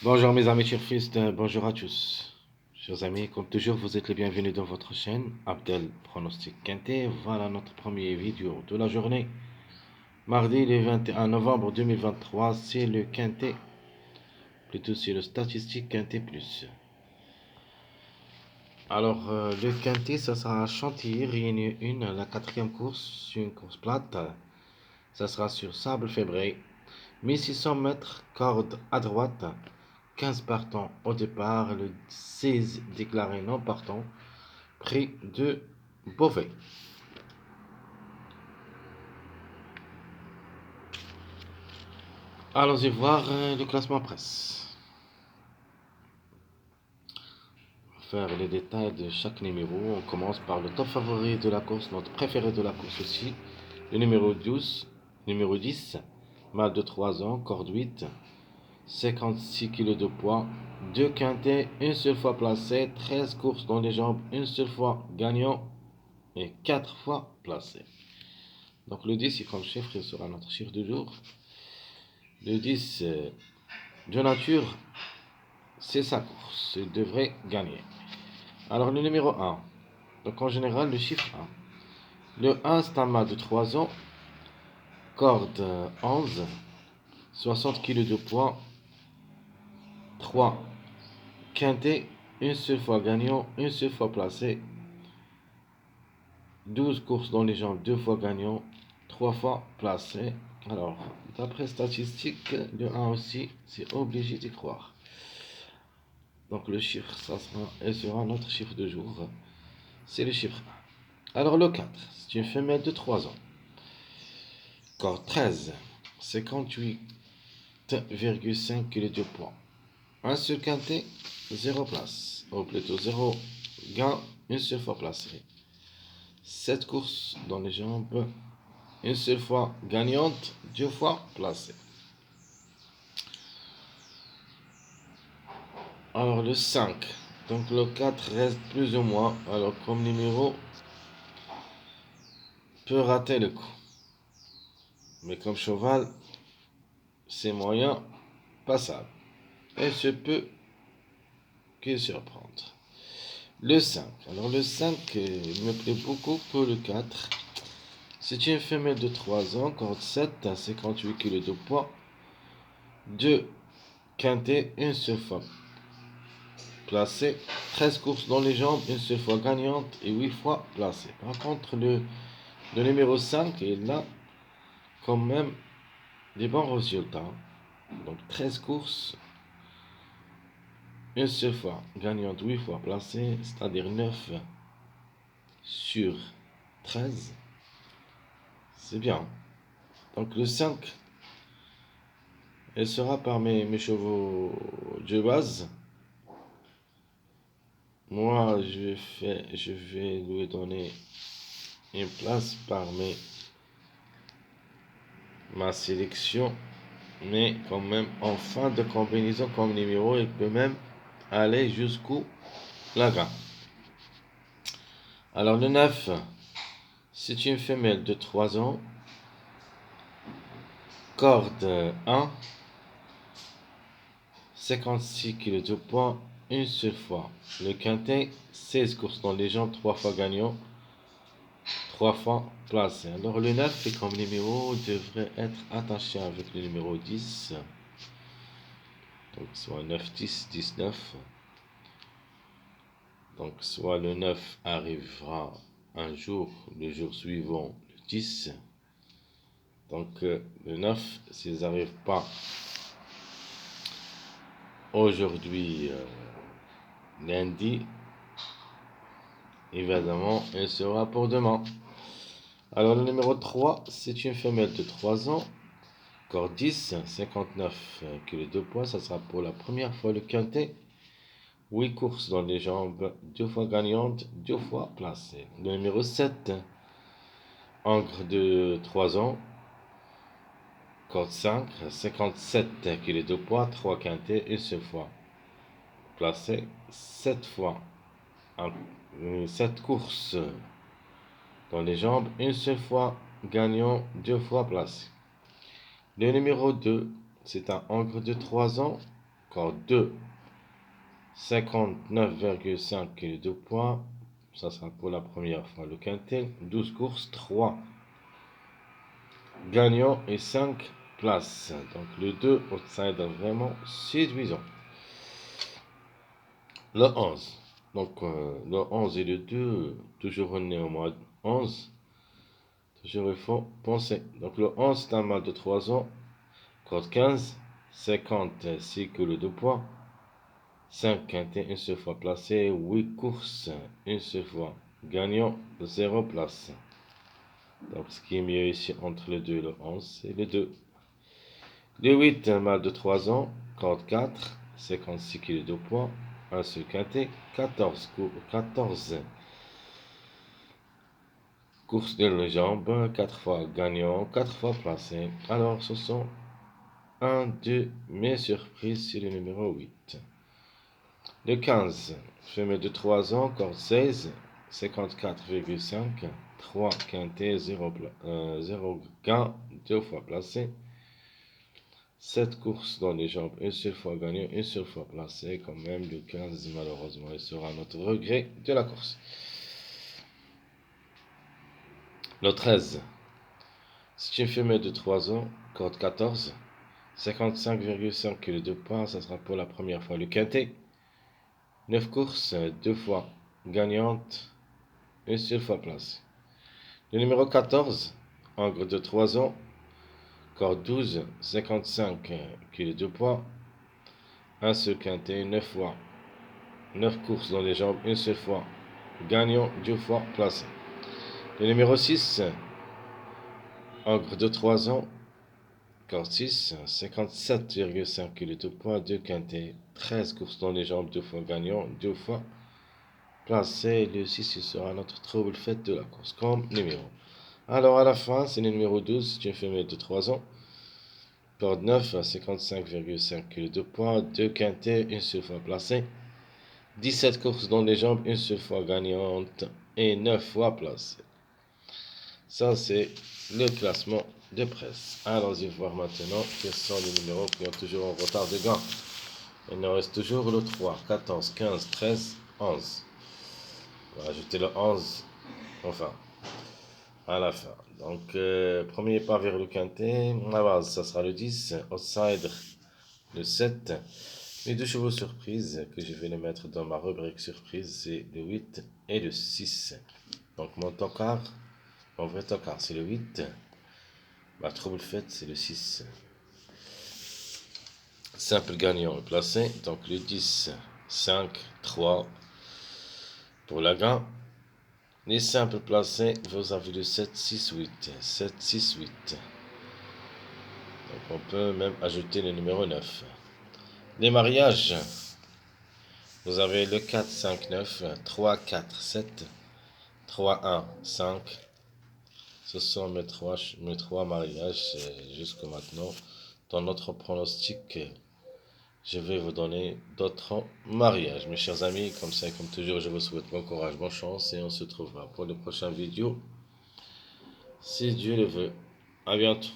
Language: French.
Bonjour mes amis chers bonjour à tous. Chers amis, comme toujours, vous êtes les bienvenus dans votre chaîne Abdel Pronostic Quintet. Voilà notre première vidéo de la journée. Mardi le 21 novembre 2023, c'est le Quintet. Plutôt c'est le statistique Quintet Plus. Alors, le Quintet, ça sera à Chantilly, Réunion 1, la quatrième course, une course plate. Ça sera sur sable février. 1600 mètres, corde à droite. 15 partants au départ, le 16 déclaré non partant, prix de Beauvais. Allons-y voir le classement presse. Faire les détails de chaque numéro. On commence par le top favori de la course, notre préféré de la course aussi, le numéro 12, numéro 10, mâle de 3 ans, corde 8, 56 kg de poids, 2 quintets, une seule fois placé, 13 courses dans les jambes, une seule fois gagnant et 4 fois placé. Donc le 10, comme chiffre, il sera notre chiffre du jour. Le 10, de nature, c'est sa course. Il devrait gagner. Alors le numéro 1. Donc en général, le chiffre 1. Le 1, c'est un mâle de 3 ans. Corde 11. 60 kg de poids. 3 quintet. Une seule fois gagnant, une seule fois placé. 12 courses dans les jambes, 2 fois gagnant, 3 fois placé. Alors, d'après statistiques, le 1 aussi, c'est obligé d'y croire. Donc le chiffre, sera notre chiffre de jour. C'est le chiffre 1. Alors le 4, c'est une femelle de 3 ans. Corps 13, 58,5 kg de poids. Un seul quintet, 0 place. Ou plutôt 0 gain, une seule fois placé. 7 courses dans les jambes, une seule fois gagnante, 2 fois placée. Alors le 5, donc le 4 reste plus ou moins, alors comme numéro, peut rater le coup. Mais comme cheval, c'est moyen passable. Et se peut que surprendre. Le 5. Alors le 5 me plaît beaucoup pour le 4. C'est une femelle de 3 ans, corde 7 à 58 kg de poids. 2 quintets, une seule fois placée. 13 courses dans les jambes, une seule fois gagnante et 8 fois placée. Par contre, le numéro 5, il a quand même des bons résultats. Donc 13 courses, une seule fois gagnante, 8 fois placée, c'est-à-dire 9 sur 13. C'est bien. Donc le 5, elle sera par mes chevaux de base. Moi, je vais lui donner une place parmi ma sélection. Mais quand même, en fin de combinaison comme numéro, il peut même aller jusqu'au laga. Alors le 9, c'est une femelle de 3 ans. Corde 1. 56 kg de poids, une seule fois. Le quintet, 16 courses dans les jambes, 3 fois gagnant, 3 fois placé. Alors le 9 comme numéro devrait être attaché avec le numéro 10. Donc soit 9, 10, 19. Donc soit le 9 arrivera un jour, le jour suivant, le 10. Donc le 9, s'ils n'arrivent pas aujourd'hui, lundi, évidemment, il sera pour demain. Alors le numéro 3, c'est une femelle de 3 ans, corps 10, 59 kg de poids, ça sera pour la première fois le quintet. 8 courses dans les jambes, 2 fois gagnante, 2 fois placée. Le numéro 7, encre de 3 ans, corps 5, 57 kg de poids, 3 quintets, une seule fois placé, 7 fois, 7 courses dans les jambes, une seule fois gagnant, 2 fois placé. Le numéro 2, c'est un encre de 3 ans, encore 2, 59,5 et les 2 points. Ça sera pour la première fois le quintet. 12 courses, 3 gagnants et 5 places. Donc le 2, outsider vraiment séduisant. Le 11. Donc le 11 et le 2, toujours né au mois 11. Toujours il faut penser. Donc le 11, c'est un mâle de 3 ans. Code 15, 56 que le 2 points. 5 quintés, une seule fois placé. 8 courses, une seule fois gagnant, 0 place. Donc ce qui est mieux ici entre le 2 et le 11, c'est le 2. Le 8, un mâle de 3 ans. Code 4, 56 kg 2 points. Un seul quintet, 14 courses de légende, 4 fois gagnant, 4 fois placé. Alors ce sont 1, 2, mes surprises, c'est le numéro 8. Le 15, femelle de 3 ans, corde 16, 54,5, 3 quintés, 0 gain, 2 fois placé. 7 courses dans les jambes, une seule fois gagnant, une seule fois placé. Quand même, le 15, malheureusement, il sera notre regret de la course. Le 13, c'est une femelle de 3 ans, corde 14, 55,5 kg de poids. Ça sera pour la première fois le quintet. 9 courses, 2 fois gagnante, une seule fois placée. Le numéro 14, angre de 3 ans, corps 12, 55 kg de poids, un seul quintet, 9 fois, 9 courses dans les jambes, une seule fois gagnant, 2 fois placé. Le numéro 6, angre de 3 ans, corps 6, 57,5 kg de poids, 2 quintets, 13 courses dans les jambes, 2 fois gagnant, 2 fois placé. Le 6, il sera notre trouble fête de la course comme numéro. Alors à la fin, c'est le numéro 12, c'est une femelle de 3 ans. Corde 9 à 55,5 kg de poids, 2 quintets, une seule fois placé. 17 courses dans les jambes, une seule fois gagnante et 9 fois placé. Ça, c'est le classement de presse. Allons-y voir maintenant quels sont les numéros qui ont toujours un retard de gain. Il nous reste toujours le 3, 14, 15, 13, 11. On va ajouter le 11, enfin, à la fin. Donc, premier pas vers le quintet. À la base, ça sera le 10. Outsider, le 7. Les deux chevaux surprises que je vais les mettre dans ma rubrique surprise, c'est le 8 et le 6. Donc, mon tocard, mon vrai tocard, c'est le 8. Ma trouble faite, c'est le 6. Simple gagnant placé. Donc, le 10, 5, 3 pour la gain. Les simples placés, vous avez le 7, 6, 8. 7, 6, 8. Donc on peut même ajouter le numéro 9. Les mariages, vous avez le 4, 5, 9, 3, 4, 7, 3, 1, 5. Ce sont mes trois mariages jusqu'à maintenant. Dans notre pronostic, je vais vous donner d'autres mariages. Mes chers amis, comme ça, comme toujours, je vous souhaite bon courage, bonne chance et on se retrouvera pour les prochaines vidéos, si Dieu le veut. À bientôt.